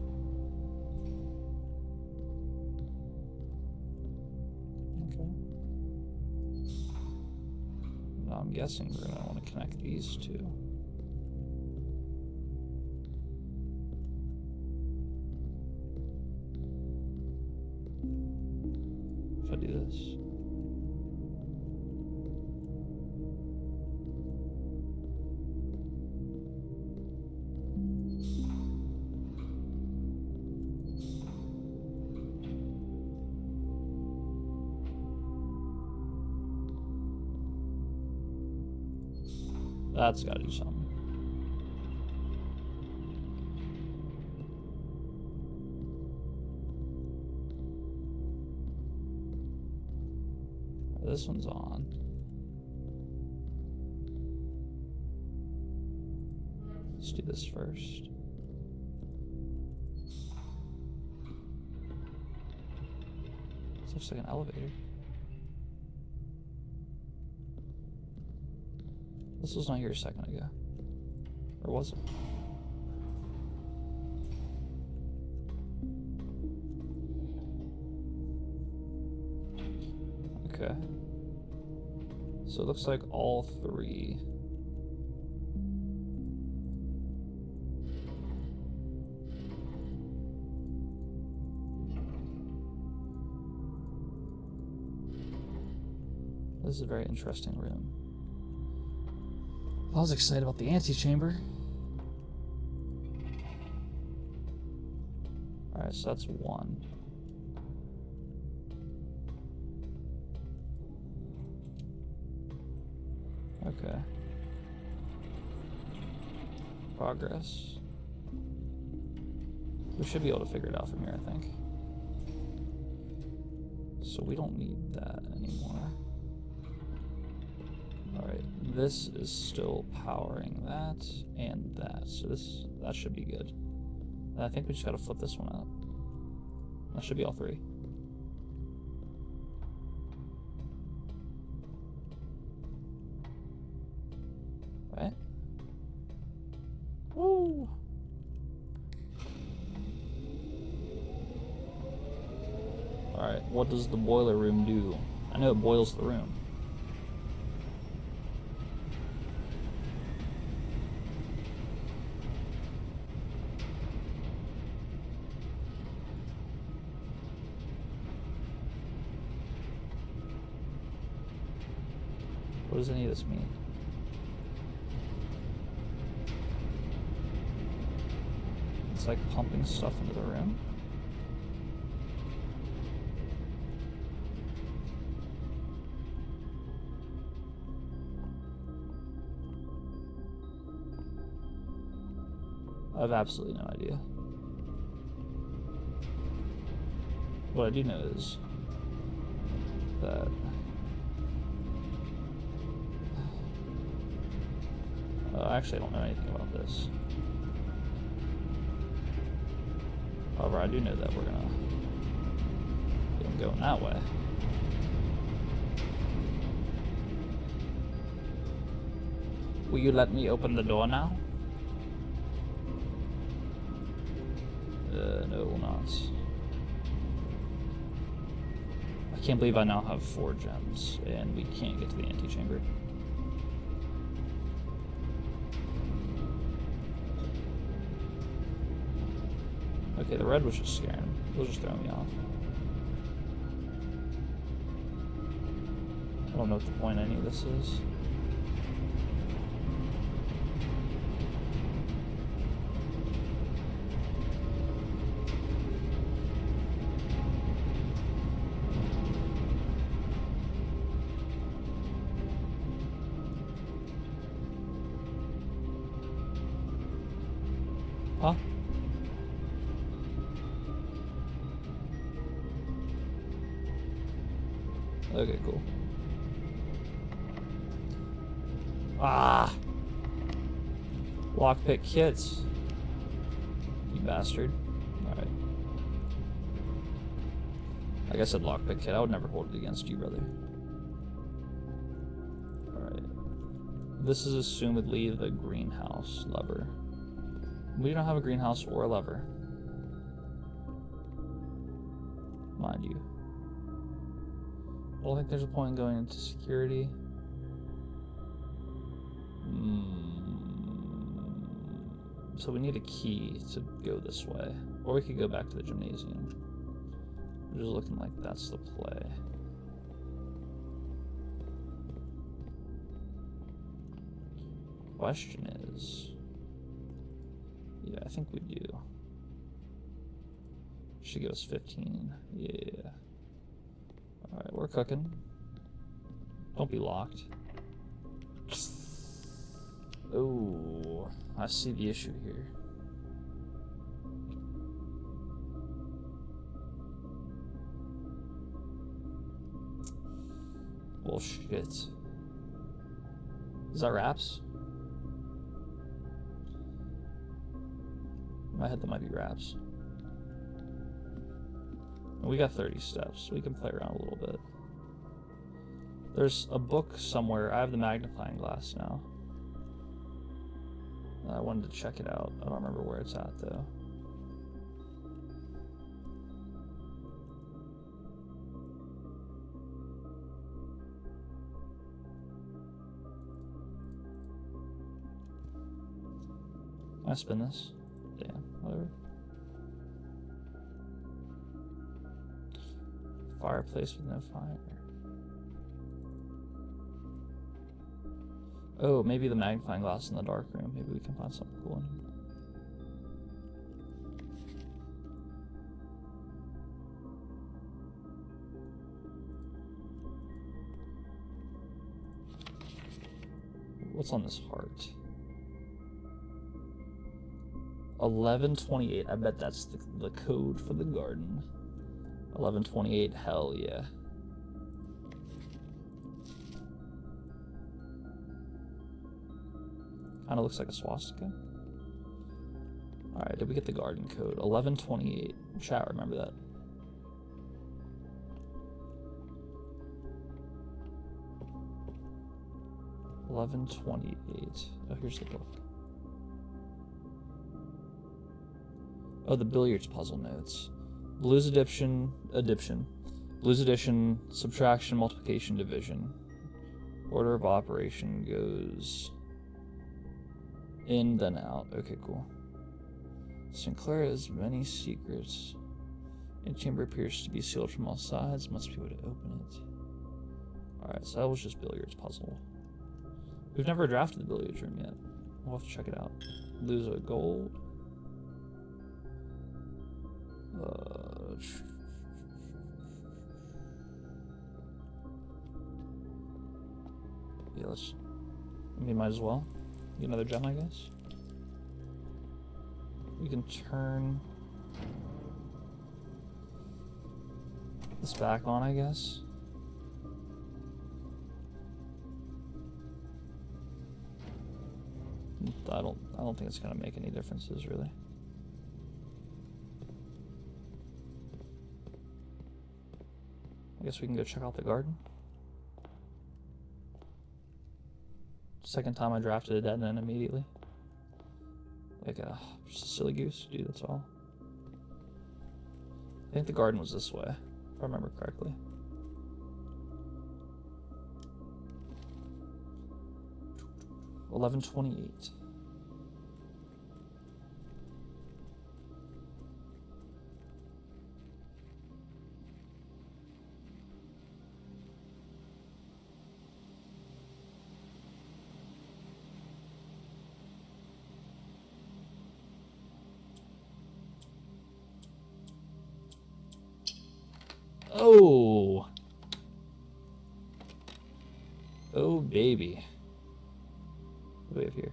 [SPEAKER 1] Okay. Now I'm guessing we're gonna want to connect these two. If I do this. That's gotta do something. This one's on. Let's do this first. This looks like an elevator. This was not here a second ago. Or was it? Okay. So it looks like all 3. This is a very interesting room. I was excited about the antechamber. Alright, so that's 1. Okay. Progress. We should be able to figure it out from here, I think. So we don't need that anymore. Alright, this is still powering that and that. So that should be good. And I think we just gotta flip this one out. That should be all 3. Right? Woo! Alright, what does the boiler room do? I know it boils the room. What does any of this mean? It's like pumping stuff into the room. I have absolutely no idea. What I do know is that actually I don't know anything about this. However, I do know that we're gonna get them going that way. Will you let me open the door now? No, it will not. can't believe I now have 4 gems, and we can't get to the antechamber. Okay, the red was just scaring him. It was just throwing me off. I don't know what the point of any of this is. Huh? Okay, cool. Ah! Lockpick kits. You bastard. Alright. Like I said, lockpick kit. I would never hold it against you, brother. Alright. This is assumedly the greenhouse lever. We don't have a greenhouse or a lever. Mind you. I don't think there's a point in going into security. So we need a key to go this way. Or we could go back to the gymnasium. Which is looking like that's the play. Question is... Yeah, I think we do. Should give us 15. Yeah. Alright, we're cooking. Don't be locked. Oh, I see the issue here. Well, shit. Is that wraps? In my head, that might be wraps. We got 30 steps. We can play around a little bit. There's a book somewhere. I have the magnifying glass now. I wanted to check it out. I don't remember where it's at, though. Can I spin this? Damn, whatever. Fireplace with no fire. Oh, maybe the magnifying glass in the dark room. Maybe we can find something cool in here. What's on this heart? 1128. I bet that's the code for the garden. 1128. Hell yeah. Kinda looks like a swastika. Alright, did we get the garden code? 1128. Chat, remember that. $11.28. Oh, here's the book. Oh, the billiards puzzle notes. Blues addition. Blues addition, subtraction, multiplication, division. Order of operation goes in, then out. Okay, cool. Sinclair has many secrets. The chamber appears to be sealed from all sides. Must be able to open it. Alright, so that was just billiards puzzle. We've never drafted the billiards room yet. We'll have to check it out. Lose a gold. Yeah, let's... We might as well. Get another gem, I guess. We can turn this back on, I guess. I don't think it's gonna make any differences, really. I guess we can go check out the garden. Second time I drafted a dead end immediately. Like just a silly goose, dude, that's all. I think the garden was this way, if I remember correctly. 11:28. Oh! Oh, baby. What do we have here?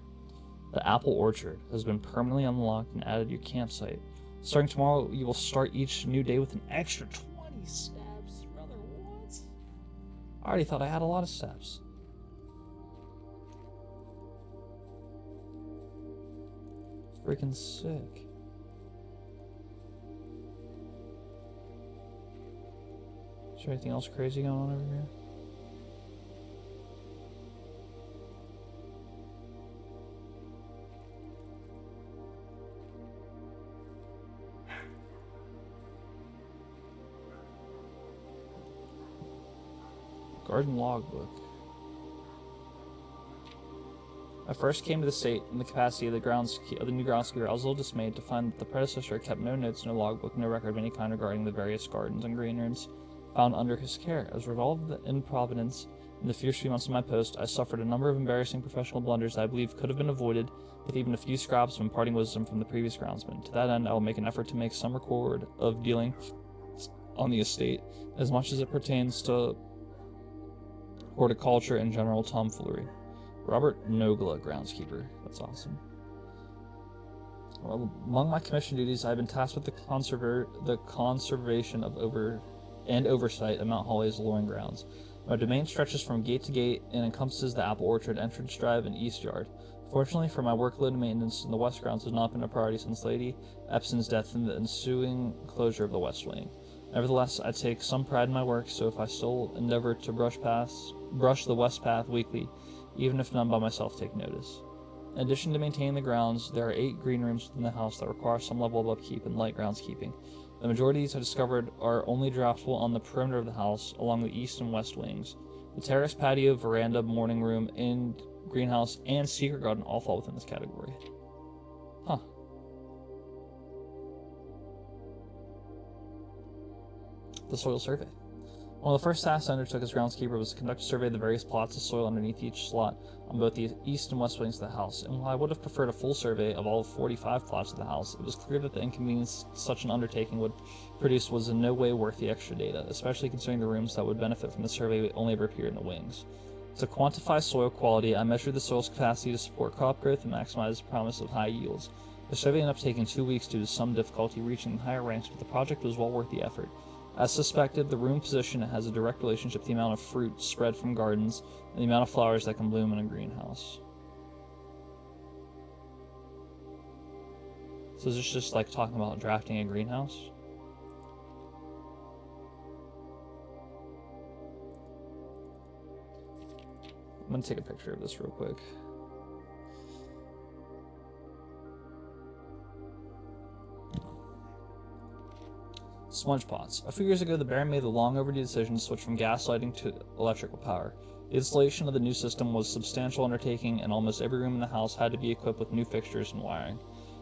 [SPEAKER 1] The apple orchard has been permanently unlocked and added to your campsite. Starting tomorrow, you will start each new day with an extra 20 steps. Brother, what? I already thought I had a lot of steps. Freaking sick. Is there anything else crazy going on over here? Garden logbook. I first came to the state in the capacity of the new groundskeeper. I was a little dismayed to find that the predecessor kept no notes, no logbook, no record of any kind regarding the various gardens and green rooms found under his care. As a result of the improvidence in the fierce few months of my post, I suffered a number of embarrassing professional blunders that I believe could have been avoided with even a few scraps of imparting wisdom from the previous groundsman. To that end, I will make an effort to make some record of dealing on the estate, as much as it pertains to horticulture and general tomfoolery. Robert Nogla, groundskeeper. That's awesome. Well, among my commission duties, I have been tasked with the conservation of oversight of Mount Holly's alluring grounds. My domain stretches from gate to gate and encompasses the Apple Orchard, Entrance Drive, and East Yard. Fortunately for my workload and maintenance, the West Grounds has not been a priority since Lady Epson's death and the ensuing closure of the West Wing. Nevertheless, I take some pride in my work, so if I still endeavor to brush the West Path weekly, even if none by myself take notice. In addition to maintaining the grounds, there are 8 green rooms within the house that require some level of upkeep and light groundskeeping. The majority of these I discovered are only draftable on the perimeter of the house, along the east and west wings. The terrace, patio, veranda, morning room, and greenhouse, and secret garden all fall within this category. Huh. The soil survey. One of the first tasks I undertook as groundskeeper was to conduct a survey of the various plots of soil underneath each slot on both the east and west wings of the house, and while I would have preferred a full survey of all 45 plots of the house, it was clear that the inconvenience such an undertaking would produce was in no way worth the extra data, especially considering the rooms that would benefit from the survey would only ever appear in the wings. To quantify soil quality, I measured the soil's capacity to support crop growth and maximize the promise of high yields. The survey ended up taking 2 weeks due to some difficulty reaching higher ranks, but the project was well worth the effort. As suspected, the room position has a direct relationship to the amount of fruit spread from gardens and the amount of flowers that can bloom in a greenhouse. So is this just like talking about drafting a greenhouse? I'm going to take a picture of this real quick. Smudge pots. A few years ago, the Baron made the long overdue decision to switch from gas lighting to electrical power. The installation of the new system was a substantial undertaking, and almost every room in the house had to be equipped with new fixtures and wiring.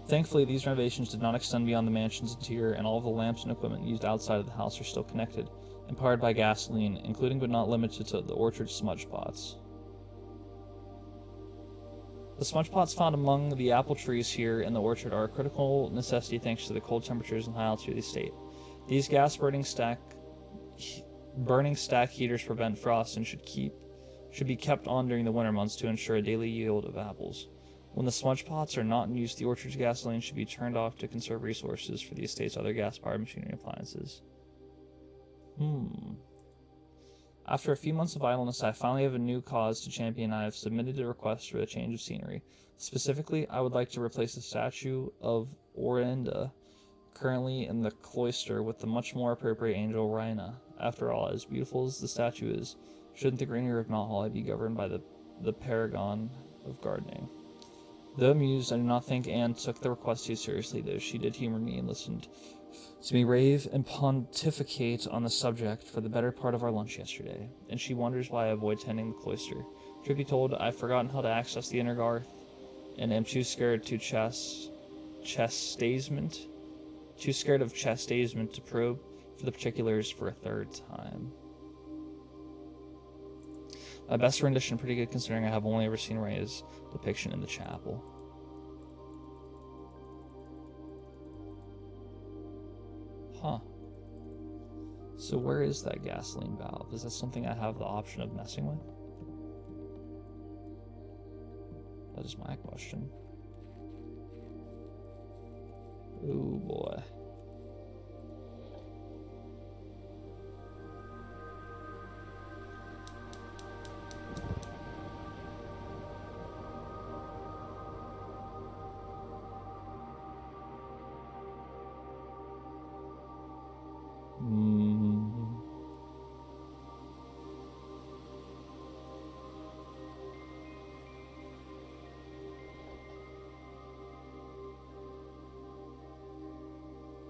[SPEAKER 1] Thankfully, these renovations did not extend beyond the mansion's interior, and all of the lamps and equipment used outside of the house are still connected and powered by gasoline, including but not limited to the orchard smudge pots. The smudge pots found among the apple trees here in the orchard are a critical necessity thanks to the cold temperatures and high altitude of the state. These gas burning stack heaters prevent frost and should be kept on during the winter months to ensure a daily yield of apples. When the smudge pots are not in use, the orchard's gasoline should be turned off to conserve resources for the estate's other gas-powered machinery and appliances. After a few months of idleness, I finally have a new cause to champion. I have submitted a request for a change of scenery. Specifically, I would like to replace the statue of Orinda currently in the cloister with the much more appropriate angel Rhina. After all, as beautiful as the statue is, shouldn't the greenery of Mount Holly be governed by the paragon of gardening? Though amused, I do not think Anne took the request too seriously, though she did humor me and listened to me rave and pontificate on the subject for the better part of our lunch yesterday, and she wonders why I avoid tending the cloister. Truth be told, I've forgotten how to access the inner garth, and am too scared to chastisement. Too scared of chastisement to probe for the particulars for a third time. My best rendition, pretty good considering I have only ever seen Ray's depiction in the chapel. Huh. So where is that gasoline valve? Is that something I have the option of messing with? That is my question. Oh boy.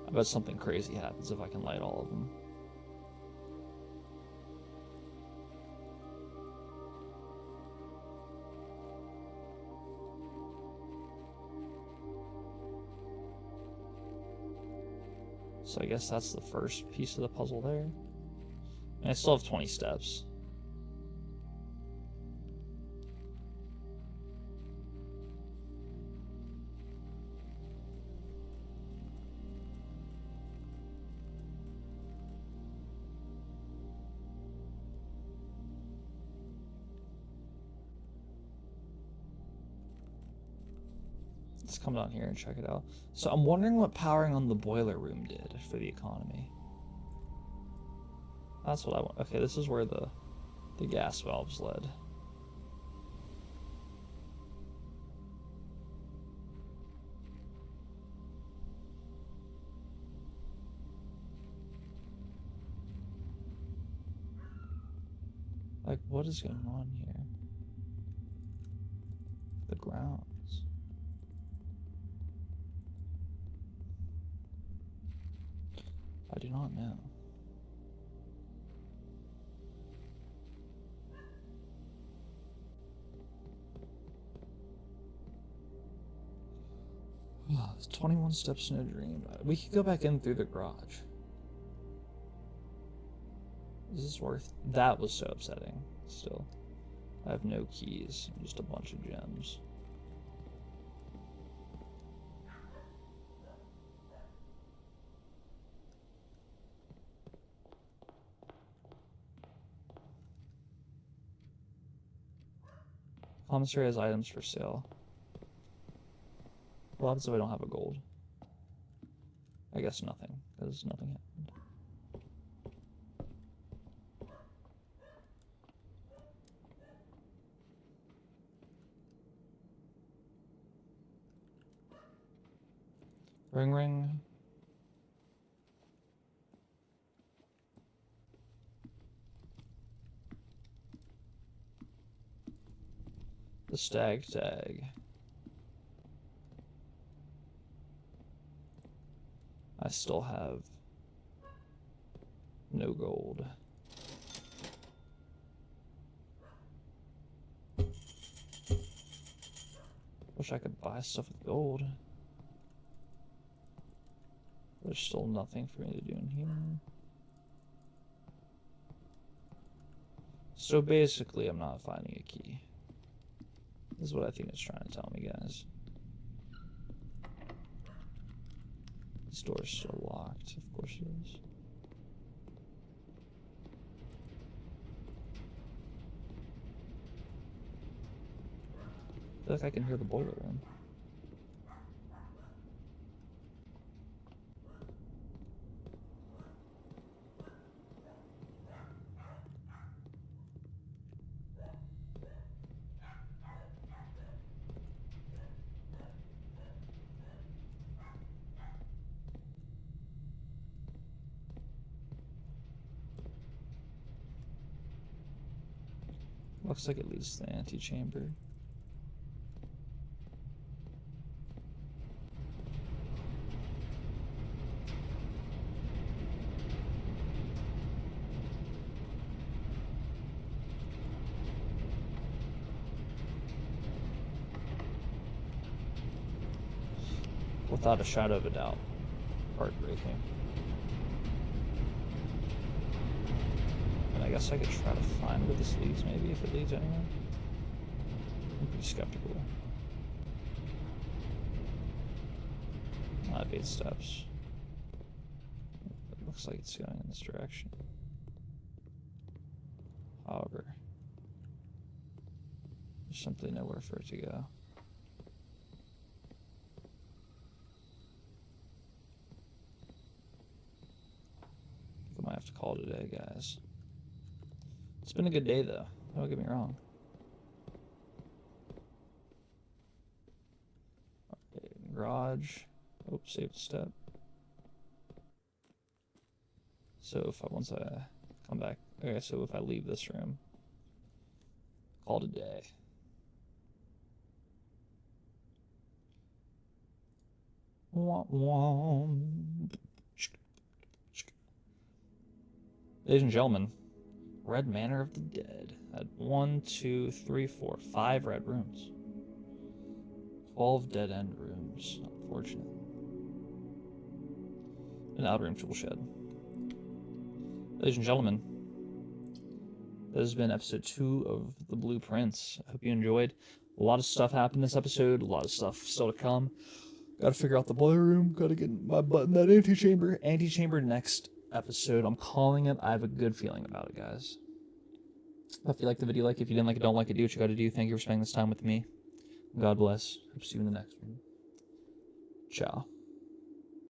[SPEAKER 1] I bet something crazy happens if I can light all of them. So I guess that's the first piece of the puzzle there. And I still have 20 steps. Let's come down here and check it out. So I'm wondering what powering on the boiler room did for the economy. That's what I want. Okay, this is where the gas valves led. Like, what is going on here? The grounds. I do not know. Oh, 21 steps in a dream. We could go back in through the garage. Is this worth? That was so upsetting. Still, I have no keys, just a bunch of gems. Commissary has items for sale. What happens if I don't have a gold? I guess nothing, because nothing happened. Ring ring. The stag tag. I still have no gold. Wish I could buy stuff with gold. There's still nothing for me to do in here. So basically, I'm not finding a key. This is what I think it's trying to tell me, guys. This door's still locked. Of course it is. I feel like I can hear the boiler room. Looks like it leads to the antechamber. without a shadow of a doubt, heartbreaking. And I guess I could try to find where this leads, maybe, if it leads anywhere. I'm pretty skeptical. I have 8 steps. It looks like it's going in this direction. However, there's simply nowhere for it to go. I might have to call it a day, guys. It's been a good day, though. Don't get me wrong. Okay, garage. Oops, saved a step. So once I come back, okay, so if I leave this room, call it a day. Wah, wah. Ladies and gentlemen, Red Manor of the Dead had 1, 2, 3, 4, 5 red rooms. 12 dead-end rooms, unfortunately. An outer room tool shed. Ladies and gentlemen, this has been episode 2 of The Blueprints. I hope you enjoyed. A lot of stuff happened this episode, a lot of stuff still to come. Gotta figure out the boiler room, gotta get my butt in that antechamber. Antechamber next episode, I'm calling it. I have a good feeling about it, guys. If you liked the video, like it. If you didn't like it, don't like it, do what you gotta do. Thank you for spending this time with me. God bless. Hope to see you in the next one. Ciao.